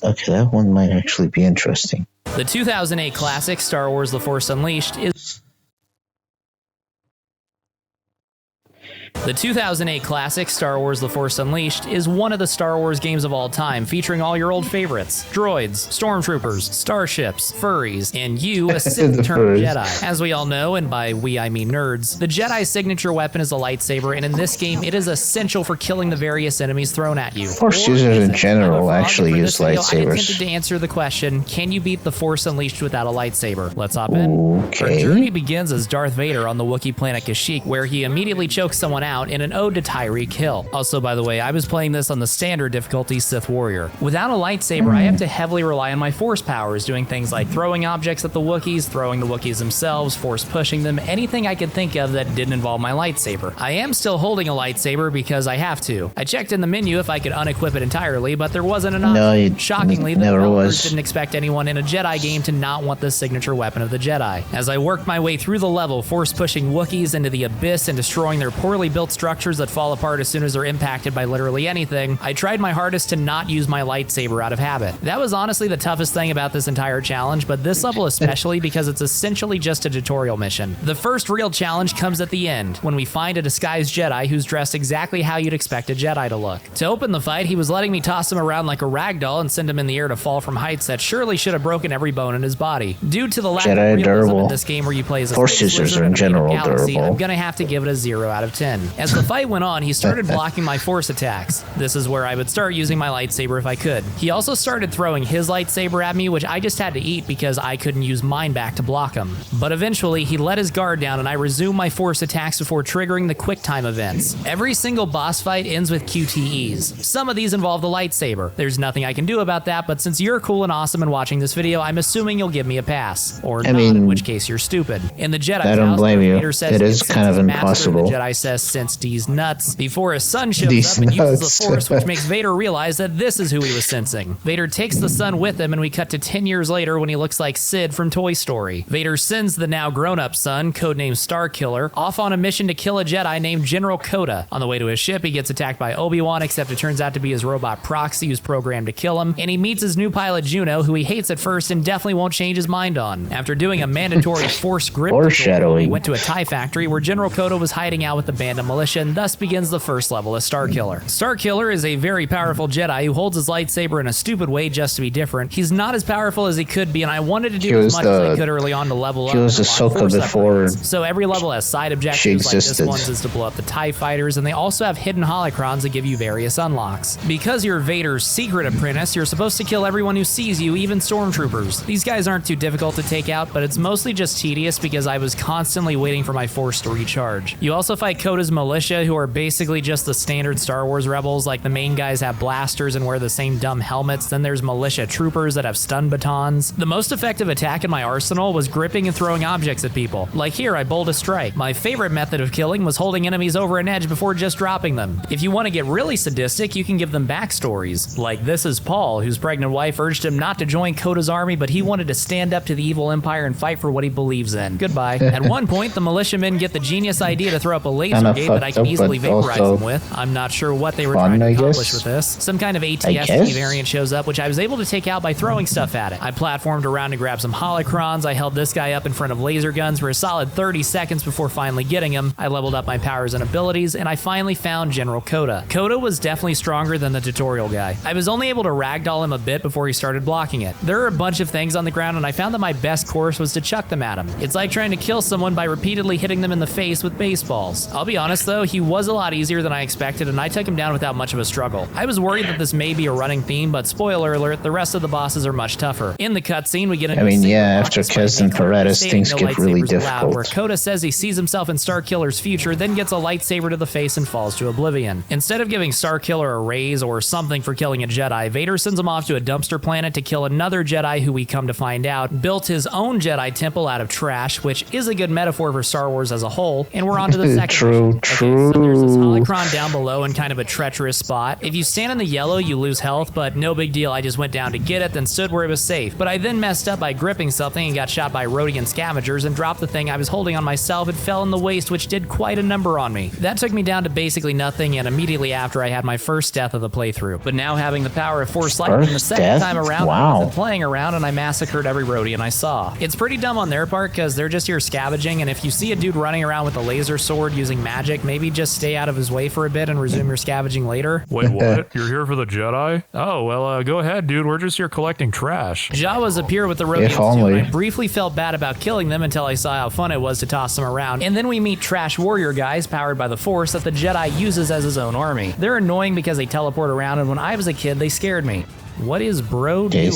Okay, that one might actually be interesting. The 2008 classic Star Wars The Force Unleashed is... The 2008 classic Star Wars The Force Unleashed is one of the Star Wars games of all time, featuring all your old favorites: droids, stormtroopers, starships, furries, and you, a Sith-turned Jedi. As we all know, and by we I mean nerds, the Jedi's signature weapon is a lightsaber, and in this game it is essential for killing the various enemies thrown at you. Force users in general actually use lightsabers. I attempted to answer the question, can you beat The Force Unleashed without a lightsaber? Let's hop in. Okay. Our journey begins as Darth Vader on the Wookiee planet Kashyyyk, where he immediately chokes someone out in an ode to Tyreek Hill. Also, by the way, I was playing this on the standard difficulty Sith Warrior. Without a lightsaber, I have to heavily rely on my force powers, doing things like throwing objects at the Wookiees, throwing the Wookiees themselves, force pushing them, anything I could think of that didn't involve my lightsaber. I am still holding a lightsaber because I have to. I checked in the menu if I could unequip it entirely, but there wasn't enough. No, shockingly, the never developers was. didn't expect anyone in a Jedi game to not want this signature weapon of the Jedi. As I worked my way through the level, force pushing Wookiees into the abyss and destroying their poorly built structures that fall apart as soon as they're impacted by literally anything, I tried my hardest to not use my lightsaber out of habit. That was honestly the toughest thing about this entire challenge, but this level especially because it's essentially just a tutorial mission. The first real challenge comes at the end, when we find a disguised Jedi who's dressed exactly how you'd expect a Jedi to look. To open the fight, he was letting me toss him around like a ragdoll and send him in the air to fall from heights that surely should have broken every bone in his body. Due to the lack of realism in this game where you play as a Force users are in general galaxy, durable. I'm gonna have to give it a 0 out of 10. As the fight went on, he started blocking my force attacks. This is where I would start using my lightsaber if I could. He also started throwing his lightsaber at me, which I just had to eat because I couldn't use mine back to block him. But eventually, he let his guard down and I resumed my force attacks before triggering the quick time events. Every single boss fight ends with QTEs. Some of these involve the lightsaber. There's nothing I can do about that, but since you're cool and awesome and watching this video, I'm assuming you'll give me a pass. Or not, in which case you're stupid. In the Jedi's I don't house, blame you. Vader says It is kind of impossible. The Jedi says, "Since D's nuts," before his son shows up and uses the Force, which makes Vader realize that this is who he was sensing. Vader takes the son with him, and we cut to 10 years later when he looks like Sid from Toy Story. Vader sends the now grown-up son, codenamed Starkiller, off on a mission to kill a Jedi named General Kota. On the way to his ship, he gets attacked by Obi-Wan, except it turns out to be his robot proxy who's programmed to kill him, and he meets his new pilot Juno, who he hates at first and definitely won't change his mind on. After doing a mandatory Force grip, he went to a TIE factory where General Kota was hiding out with the band of militia, and thus begins the first level of Starkiller. Starkiller is a very powerful Jedi who holds his lightsaber in a stupid way just to be different. He's not as powerful as he could be, and I wanted to do as much as I could early on to level up. He was Ahsoka before. So every level has side objectives like this one's is to blow up the TIE fighters, and they also have hidden holocrons that give you various unlocks. Because you're Vader's secret apprentice, you're supposed to kill everyone who sees you, even stormtroopers. These guys aren't too difficult to take out, but it's mostly just tedious because I was constantly waiting for my force to recharge. You also fight Kota's militia, who are basically just the standard Star Wars rebels. Like, the main guys have blasters and wear the same dumb helmets. Then there's militia troopers that have stun batons. The most effective attack in my arsenal was gripping and throwing objects at people. Like here, I bowled a strike. My favorite method of killing was holding enemies over an edge before just dropping them. If you want to get really sadistic, you can give them backstories. Like, this is Paul, whose pregnant wife urged him not to join Kota's army, but he wanted to stand up to the evil empire and fight for what he believes in. Goodbye. At one point, the militiamen get the genius idea to throw up a laser gate that I can easily vaporize them with. I'm not sure what they were trying to accomplish with this. Some kind of ATST variant shows up, which I was able to take out by throwing stuff at it. I platformed around to grab some holocrons. I held this guy up in front of laser guns for a solid 30 seconds before finally getting him. I leveled up my powers and abilities, and I finally found General Kota. Kota was definitely stronger than the tutorial guy. I was only able to ragdoll him a bit before he started blocking it. There are a bunch of things on the ground, and I found that my best course was to chuck them at him. It's like trying to kill someone by repeatedly hitting them in the face with baseballs. I'll be honest though, he was a lot easier than I expected, and I took him down without much of a struggle. I was worried that this may be a running theme, but spoiler alert, the rest of the bosses are much tougher. In the cutscene, we get into after Kez and Paredes, things get really difficult. Where Kota says he sees himself in Starkiller's future, then gets a lightsaber to the face and falls to oblivion. Instead of giving Starkiller a raise or something for killing a Jedi, Vader sends him off to a dumpster planet to kill another Jedi who we come to find out built his own Jedi temple out of trash, which is a good metaphor for Star Wars as a whole, and we're on to the second mission. So true. Okay, so there's this holocron down below in kind of a treacherous spot. If you stand in the yellow, you lose health, but no big deal. I just went down to get it, then stood where it was safe. But I then messed up by gripping something and got shot by Rhodian scavengers and dropped the thing I was holding on myself. It fell in the waste, which did quite a number on me. That took me down to basically nothing, and immediately after I had my first death of the playthrough. But now having the power of Force Lightning the second time around, I wasn't playing around and I massacred every Rhodian I saw. It's pretty dumb on their part because they're just here scavenging, and if you see a dude running around with a laser sword using magic, maybe just stay out of his way for a bit and resume your scavenging later. Wait, what? You're here for the Jedi? Oh, well, go ahead, dude. We're just here collecting trash. Jawas appear with the Rhodians too, and I briefly felt bad about killing them until I saw how fun it was to toss them around. And then we meet trash warrior guys powered by the Force that the Jedi uses as his own army. They're annoying because they teleport around, and when I was a kid, they scared me. What is bro doing?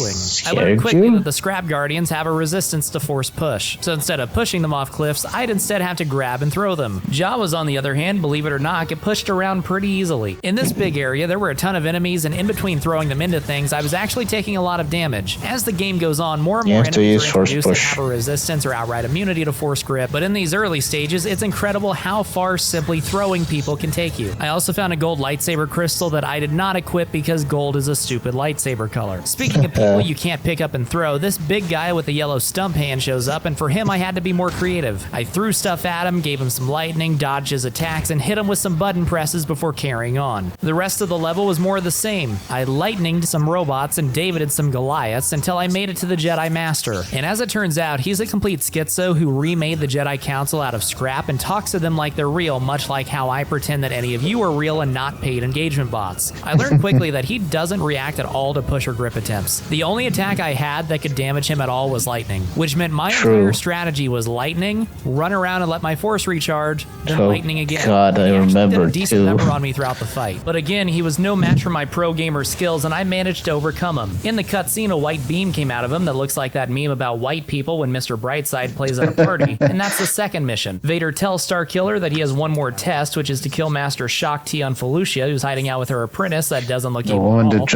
I learned quickly that the Scrap Guardians have a resistance to force push. So instead of pushing them off cliffs, I'd instead have to grab and throw them. Jawas, on the other hand, believe it or not, get pushed around pretty easily. In this big area, there were a ton of enemies, and in between throwing them into things, I was actually taking a lot of damage. As the game goes on, more and more enemies are introduced that have a resistance or outright immunity to force grip, but in these early stages, it's incredible how far simply throwing people can take you. I also found a gold lightsaber crystal that I did not equip because gold is a stupid lightsaber color. Speaking of people you can't pick up and throw, this big guy with the yellow stump hand shows up, and for him I had to be more creative. I threw stuff at him, gave him some lightning, dodged his attacks, and hit him with some button presses before carrying on. The rest of the level was more of the same. I lightninged some robots and Davided some Goliaths until I made it to the Jedi Master. And as it turns out, he's a complete schizo who remade the Jedi Council out of scrap and talks to them like they're real, much like how I pretend that any of you are real and not paid engagement bots. I learned quickly that he doesn't react at all to push or grip attempts. The only attack I had that could damage him at all was lightning, which meant my entire strategy was lightning, run around and let my force recharge, then lightning again. God, I remember did a decent number on me throughout the fight. But again, he was no match for my pro gamer skills, and I managed to overcome him. In the cutscene, a white beam came out of him that looks like that meme about white people when Mr. Brightside plays at a party, and that's the second mission. Vader tells Starkiller that he has one more test, which is to kill Master Shock T on Felucia, who's hiding out with her apprentice that doesn't look evil at all.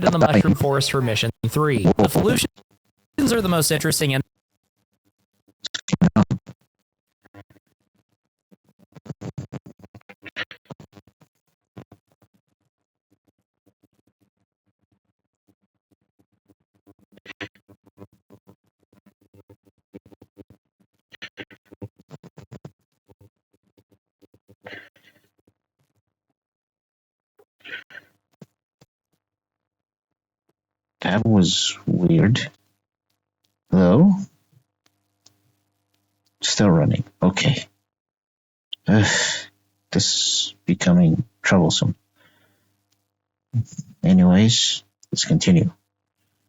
In the Mushroom Forest for Mission 3. The Felucians are the most interesting and that was weird. Hello? Still running. Okay. This is becoming troublesome. Anyways, let's continue.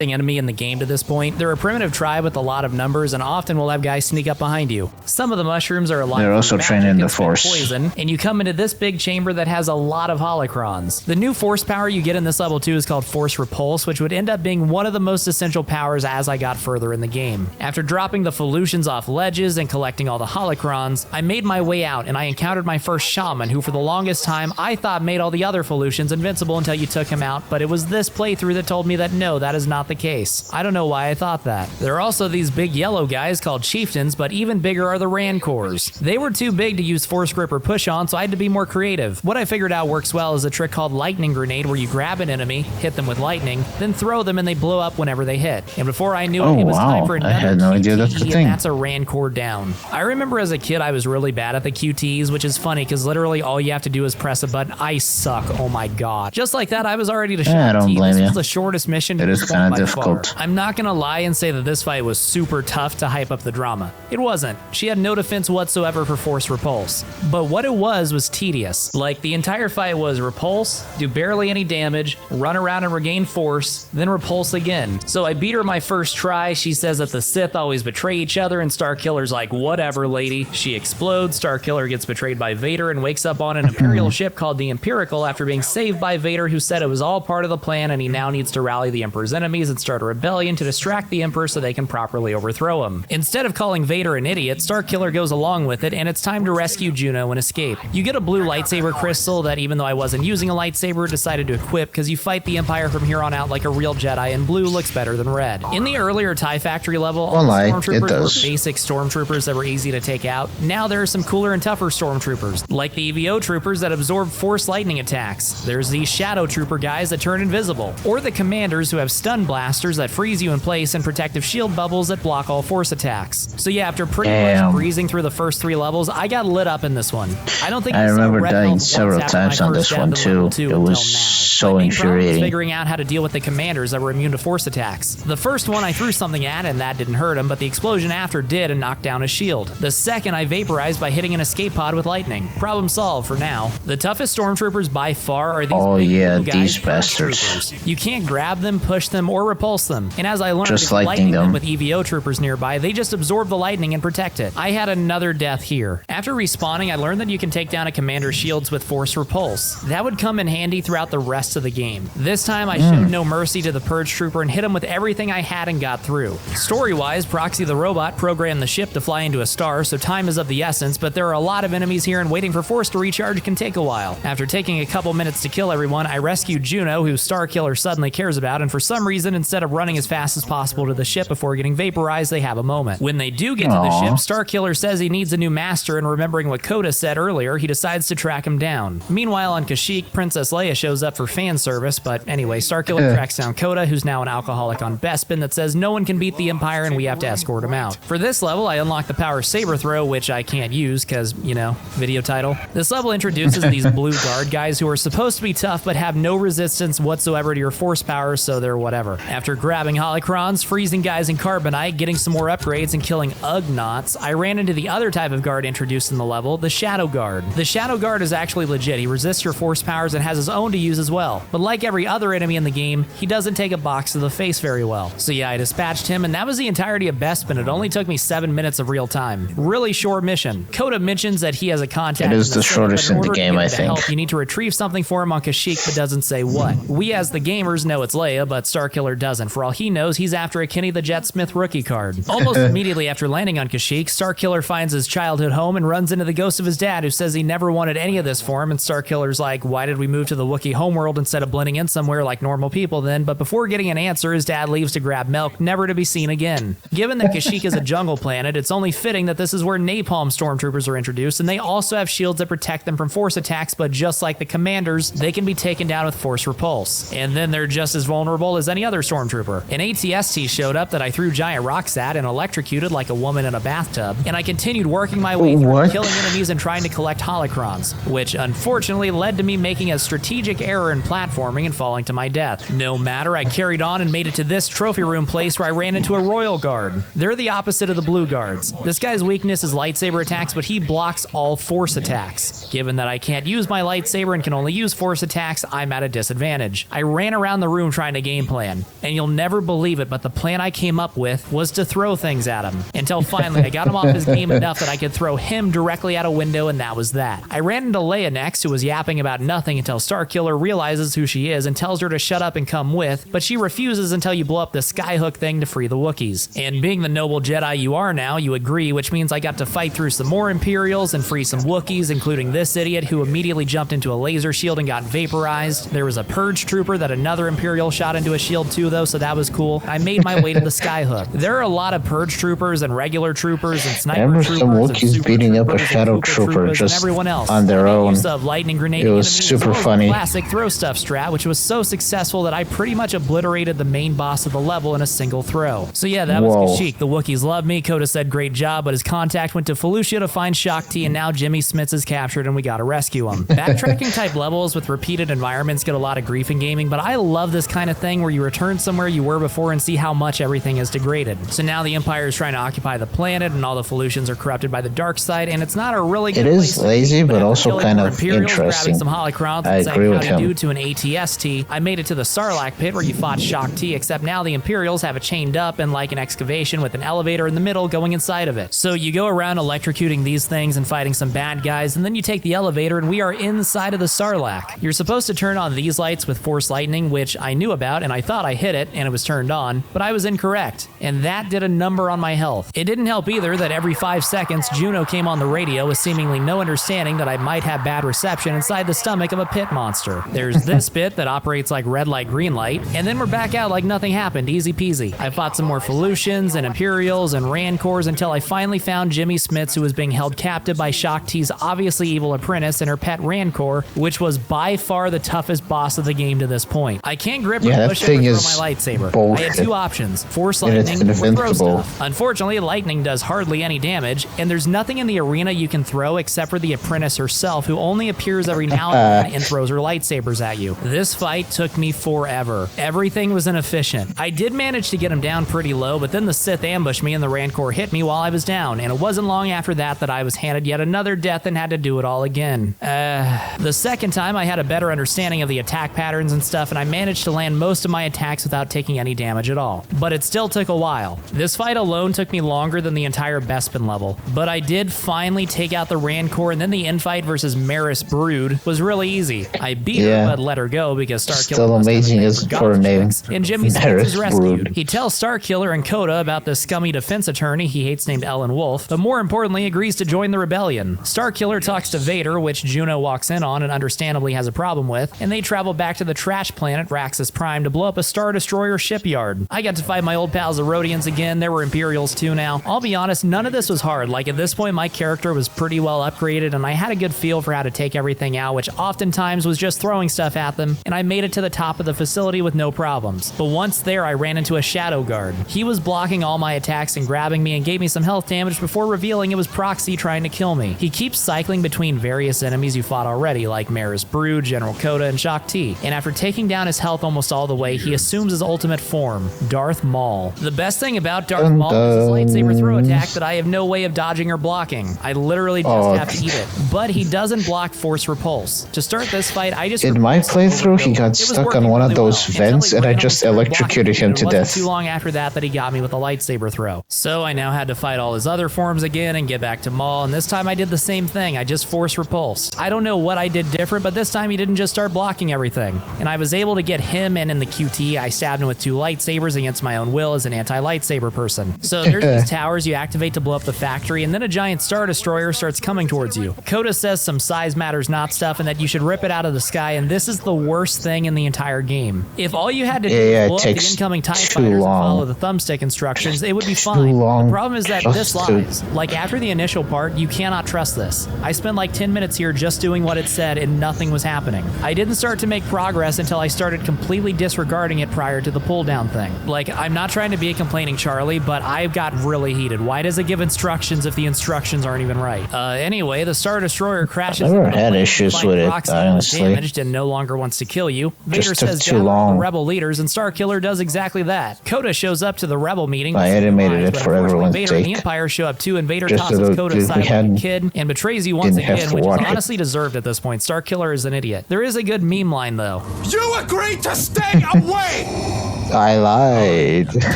Enemy in the game to this point. They're a primitive tribe with a lot of numbers and often will have guys sneak up behind you. Some of the mushrooms are alive. They're also trained in the Force. Poison, and you come into this big chamber that has a lot of holocrons. The new Force power you get in this level 2 is called Force Repulse, which would end up being one of the most essential powers as I got further in the game. After dropping the Felucians off ledges and collecting all the holocrons, I made my way out and I encountered my first shaman, who for the longest time I thought made all the other Felucians invincible until you took him out, but it was this playthrough that told me that no, that is not the case. I don't know why I thought that. There are also these big yellow guys called chieftains, but even bigger are the Rancors. They were too big to use force grip or push on, so I had to be more creative. What I figured out works well is a trick called lightning grenade, where you grab an enemy, hit them with lightning, then throw them and they blow up whenever they hit. And before I knew it was time for another QTE, and that's a Rancor down. I remember as a kid I was really bad at the QTEs, which is funny because literally all you have to do is press a button. I suck. Oh my god. Just like that, I was already to I don't blame you. This was the shortest mission. It is kind of difficult. I'm not gonna lie and say that this fight was super tough to hype up the drama. It wasn't. She had no defense whatsoever for Force Repulse. But what it was tedious. Like, the entire fight was repulse, do barely any damage, run around and regain force, then repulse again. So I beat her my first try. She says that the Sith always betray each other, and Starkiller's like, whatever, lady. She explodes, Starkiller gets betrayed by Vader and wakes up on an Imperial ship called the Empirical after being saved by Vader, who said it was all part of the plan and he now needs to rally the Emperor's enemies enemies and start a rebellion to distract the Emperor so they can properly overthrow him. Instead of calling Vader an idiot, Starkiller goes along with it, and it's time to rescue Juno and escape. You get a blue lightsaber crystal that, even though I wasn't using a lightsaber, decided to equip because you fight the Empire from here on out like a real Jedi, and blue looks better than red. In the earlier TIE Factory level, all the stormtroopers were basic stormtroopers that were easy to take out. Now there are some cooler and tougher stormtroopers, like the EVO troopers that absorb force lightning attacks. There's the shadow trooper guys that turn invisible, or the commanders who have stun blasters that freeze you in place and protective shield bubbles that block all force attacks. So yeah, after pretty much breezing through the first 3 levels, I got lit up in this one. I don't think I remember dying several times on this one too. It was so infuriating. Figuring out how to deal with the commanders that were immune to force attacks. The first one I threw something at and that didn't hurt him, but the explosion after did and knocked down his shield. The second I vaporized by hitting an escape pod with lightning. Problem solved for now. The toughest stormtroopers by far are these big blue guys, these bastards. You can't grab them, push them, or repulse them. And as I learned, if lightning them with EVO troopers nearby, they just absorb the lightning and protect it. I had another death here. After respawning, I learned that you can take down a commander's shields with force repulse. That would come in handy throughout the rest of the game. This time I showed no mercy to the purge trooper and hit him with everything I had and got through. Story-wise, Proxy the robot programmed the ship to fly into a star, so time is of the essence, but there are a lot of enemies here and waiting for force to recharge can take a while. After taking a couple minutes to kill everyone, I rescued Juno, who Starkiller suddenly cares about, and for some reason, instead of running as fast as possible to the ship before getting vaporized, they have a moment. When they do get to the ship, Starkiller says he needs a new master, and remembering what Coda said earlier, he decides to track him down. Meanwhile, on Kashyyyk, Princess Leia shows up for fan service, but anyway, Starkiller tracks down Coda, who's now an alcoholic on Bespin that says no one can beat the Empire and we have to escort him out. For this level, I unlocked the power saber throw, which I can't use because, you know, video title. This level introduces these blue guard guys who are supposed to be tough but have no resistance whatsoever to your force power, so they're whatever. After grabbing holocrons, freezing guys in carbonite, getting some more upgrades, and killing Ugnaughts, I ran into the other type of guard introduced in the level, the Shadow Guard. The Shadow Guard is actually legit. He resists your force powers and has his own to use as well. But like every other enemy in the game, he doesn't take a box to the face very well. So yeah, I dispatched him, and that was the entirety of Bespin. It only took me 7 minutes of real time. Really short mission. Coda mentions that he has a contact. It is the shortest in the game, I think. You need to retrieve something for him on Kashyyyk, but doesn't say what. We as the gamers know it's Leia, but Starkiller doesn't. For all he knows, he's after a Kenny the Jet Smith rookie card. Almost immediately after landing on Kashyyyk, Starkiller finds his childhood home and runs into the ghost of his dad, who says he never wanted any of this for him, and Starkiller's like, why did we move to the Wookiee homeworld instead of blending in somewhere like normal people then? But before getting an answer, his dad leaves to grab milk, never to be seen again. Given that Kashyyyk is a jungle planet, it's only fitting that this is where napalm stormtroopers are introduced, and they also have shields that protect them from force attacks, but just like the commanders, they can be taken down with force repulse. And then they're just as vulnerable as any other stormtrooper. An ATST showed up that I threw giant rocks at and electrocuted like a woman in a bathtub, and I continued working my way through, killing enemies and trying to collect holocrons, which unfortunately led to me making a strategic error in platforming and falling to my death. No matter, I carried on and made it to this trophy room place where I ran into a royal guard. They're the opposite of the blue guards. This guy's weakness is lightsaber attacks, but he blocks all force attacks. Given that I can't use my lightsaber and can only use force attacks, I'm at a disadvantage. I ran around the room trying to game plan, and you'll never believe it, but the plan I came up with was to throw things at him. Until finally, I got him off his game enough that I could throw him directly out a window, and that was that. I ran into Leia next, who was yapping about nothing until Starkiller realizes who she is and tells her to shut up and come with, but she refuses until you blow up the skyhook thing to free the Wookiees. And being the noble Jedi you are now, you agree, which means I got to fight through some more Imperials and free some Wookiees, including this idiot who immediately jumped into a laser shield and got vaporized. There was a purge trooper that another Imperial shot into a shield too, though, so that was cool. I made my way to the skyhook. There are a lot of purge troopers and regular troopers and sniper troopers some Wookiees beating up a shadow trooper just everyone else on their own. Of lightning grenade. It was super funny. Classic throw stuff strat, which was so successful that I pretty much obliterated the main boss of the level in a single throw. So yeah, that was Kashyyyk. The Wookiees love me. Coda said great job, but his contact went to Felucia to find Shaak Ti, and now Jimmy Smits is captured and we gotta rescue him. Backtracking type levels with repeated environments get a lot of grief in gaming, but I love this kind of thing where you return somewhere you were before and see how much everything is degraded. So now the Empire is trying to occupy the planet and all the Felucians are corrupted by the dark side, and it's not a really good place. It is lazy, but also kind of interesting. Some holocrons I agree with him. To an ATST, I made it to the Sarlacc pit where you fought Shaak Ti, except now the Imperials have it chained up and like an excavation with an elevator in the middle going inside of it. So you go around electrocuting these things and fighting some bad guys, and then you take the elevator and we are inside of the Sarlacc. You're supposed to turn on these lights with force lightning, which I knew about and I thought I hit it and it was turned on, but I was incorrect, and that did a number on my health. It didn't help either that every 5 seconds, Juno came on the radio with seemingly no understanding that I might have bad reception inside the stomach of a pit monster. There's this bit that operates like red light, green light, and then we're back out like nothing happened, easy peasy. I fought some more Felucians and Imperials and Rancors until I finally found Jimmy Smits, who was being held captive by Shaak Ti's obviously evil apprentice and her pet Rancor, which was by far the toughest boss of the game to this point. I can't grip or push it or throw my lightsaber. Bullshit. I had 2 options, force lightning or throw stuff. Unfortunately, lightning does hardly any damage, and there's nothing in the arena you can throw except for the apprentice herself, who only appears every now and then and throws her lightsabers at you. This fight took me forever. Everything was inefficient. I did manage to get him down pretty low, but then the Sith ambushed me and the Rancor hit me while I was down, and it wasn't long after that that I was handed yet another death and had to do it all again. The second time I had a better understanding of the attack patterns and stuff, and I managed to land most of my attacks without taking any damage at all. But it still took a while. This fight alone took me longer than the entire Bespin level, but I did finally take out the Rancor, and then the infight versus Maris Brood was really easy. I beat her but let her go because Starkiller still amazing as for a name. And Jimmy Smits is rescued. He tells Starkiller and Coda about the scummy defense attorney he hates named Ellen Wolf, but more importantly agrees to join the rebellion. Starkiller talks to Vader, which Juno walks in on and understandably has a problem with, and they travel back to the trash planet Raxus Prime to blow up a Star Destroyer shipyard. I got to fight my old pals the Rodians again. There were Imperials too now. I'll be honest, none of this was hard. Like, at this point my character was pretty well upgraded and I had a good feel for how to take everything out, which oftentimes was just throwing stuff at them, and I made it to the top of the facility with no problems. But once there, I ran into a Shadow Guard. He was blocking all my attacks and grabbing me and gave me some health damage before revealing it was Proxy trying to kill me. He keeps cycling between various enemies you fought already, like Maris Brood, General Coda, and Shaak Ti, and after taking down his health almost all the way, he assumes his ultimate form, Darth Maul. The best thing about Darth Maul is his lightsaber throw attack that I have no way of dodging or blocking. I literally just have to eat it. But he doesn't block Force Repulse. To start this fight, I just... In my playthrough, he got stuck on one of those vents and I just electrocuted him to death. It wasn't too long after that he got me with a lightsaber throw. So I now had to fight all his other forms again and get back to Maul, and this time I did the same thing. I just Force Repulsed. I don't know what I did different, but this time he didn't just start blocking everything. And I was able to get him, and in the QT, I stabbed him with 2 lightsabers against my own will as an anti-lightsaber person. So there's these towers you activate to blow up the factory, and then a giant Star Destroyer starts coming towards you. Coda says some size matters not stuff and that you should rip it out of the sky, and this is the worst thing in the entire game. If all you had to do was blow up the incoming TIE fighters and follow the thumbstick instructions, it would be fine. The problem is that this lies. Like, after the initial part, you cannot trust this. I spent like 10 minutes here just doing what it said and nothing was happening. I didn't start to make progress until I started completely disregarding it prior to the pull down thing. Like, I'm not trying to be a complaining Charlie, but I got really heated. Why does it give instructions if the instructions aren't even right? Anyway, the Star Destroyer crashes. I've never had issues with it, honestly. Damaged and no longer wants to kill you. Vader says down the rebel leaders, and Starkiller does exactly that. Coda shows up to the rebel meeting. I animated it for everyone's Vader and the Empire show up too, and Vader tosses Coda aside like a kid and betrays you once again, which is honestly deserved at this point. Starkiller is an idiot. There is a good meme line though. You agreed to stay away! I lied.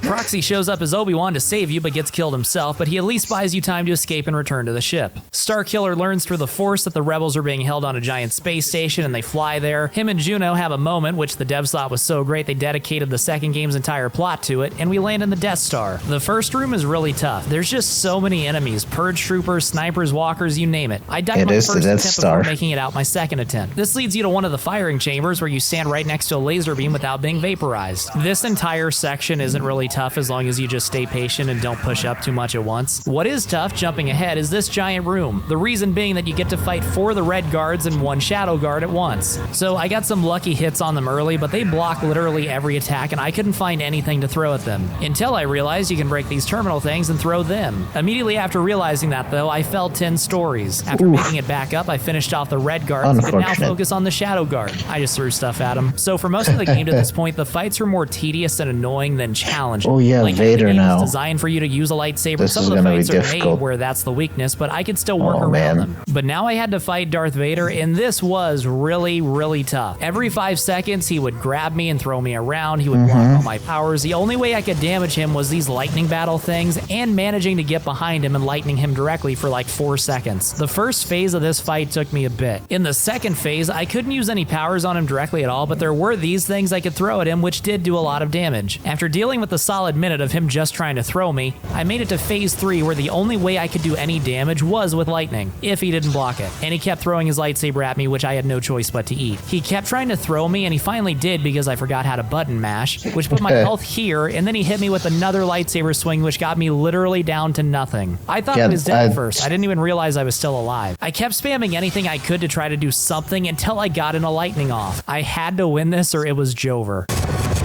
Proxy shows up as Obi-Wan to save you but gets killed himself, but he at least buys you time to escape and return to the ship. Starkiller learns through the Force that the rebels are being held on a giant space station and they fly there. Him and Juno have a moment, which the devs thought was so great they dedicated the second game's entire plot to it, and we land in the Death Star. The first room is really tough. There's just so many enemies. Purge troopers, snipers, walkers, you name it. I died my first attempt before making it out my second attempt. This leads you to one of the firing chambers where you stand right next to a laser beam without being vaporized. This entire section isn't really tough as long as you just stay patient and don't push up too much at once. What is tough, jumping ahead, is this giant room. The reason being that you get to fight 4 of the red guards and 1 shadow guard at once. So I got some lucky hits on them early, but they block literally every attack and I couldn't find anything to throw at them. Until I realized you can break these terminal things and throw them. Immediately after realizing that though, I fell 10 stories. After making it back up, I finished off the red guards and could now focus on the shadow guard. I just threw stuff at them. So for most of the game to this point, the fights were more tedious and annoying than challenging. Oh yeah, like, Vader the game now. is designed for you to use a lightsaber. This Some is of the gonna fights be are difficult. made where that's the weakness, but I could still work around them. But now I had to fight Darth Vader, and this was really, really tough. Every 5 seconds, he would grab me and throw me around. He would block all my powers. The only way I could damage him was these lightning battle things and managing to get behind him and lightning him directly for like 4 seconds. The first phase of this fight took me a bit. In the second phase, I couldn't use any powers on him directly at all, but there were these things I could throw at him, which did do a lot of damage. After dealing with a solid minute of him just trying to throw me, I made it to phase 3 where the only way I could do any damage was with lightning, if he didn't block it. And he kept throwing his lightsaber at me, which I had no choice but to eat. He kept trying to throw me, and he finally did because I forgot how to button mash, which put my health here, and then he hit me with another lightsaber swing, which got me literally down to nothing. I thought I was dead at first. I didn't even realize I was still alive. I kept spamming anything I could to try to do something until I got in a lightning off. I had to win this or it was Jover.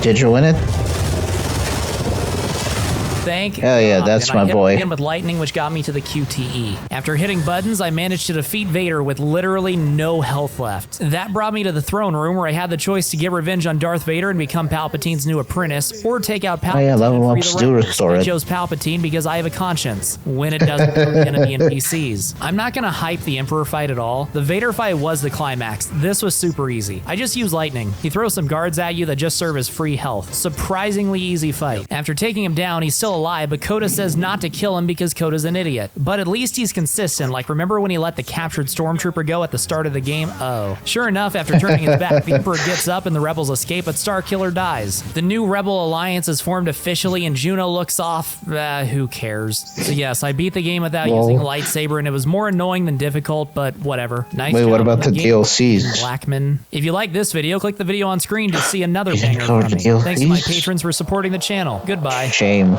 Did you win it? Thank Hell yeah, that's my boy. I hit him with lightning, which got me to the QTE. After hitting buttons, I managed to defeat Vader with literally no health left. That brought me to the throne room where I had the choice to get revenge on Darth Vader and become Palpatine's new apprentice, or take out Palpatine. Oh yeah, level up to restore it. I chose Palpatine because I have a conscience when it doesn't hurt enemy NPCs. I'm not gonna hype the Emperor fight at all. The Vader fight was the climax. This was super easy. I just used lightning. He throws some guards at you that just serve as free health. Surprisingly easy fight. After taking him down, he's still alive, but Coda says not to kill him because Coda's an idiot. But at least he's consistent. Like, remember when he let the captured stormtrooper go at the start of the game? Oh. Sure enough, after turning his back, the Emperor gets up and the rebels escape, but Starkiller dies. The new Rebel Alliance is formed officially and Juno looks off. Who cares? So yes, I beat the game without using a lightsaber, and it was more annoying than difficult, but whatever. Nice Wait, job what about the DLCs? Blackman. If you like this video, click the video on screen to see another banger from me. Thanks to my patrons for supporting the channel. Goodbye. Shame.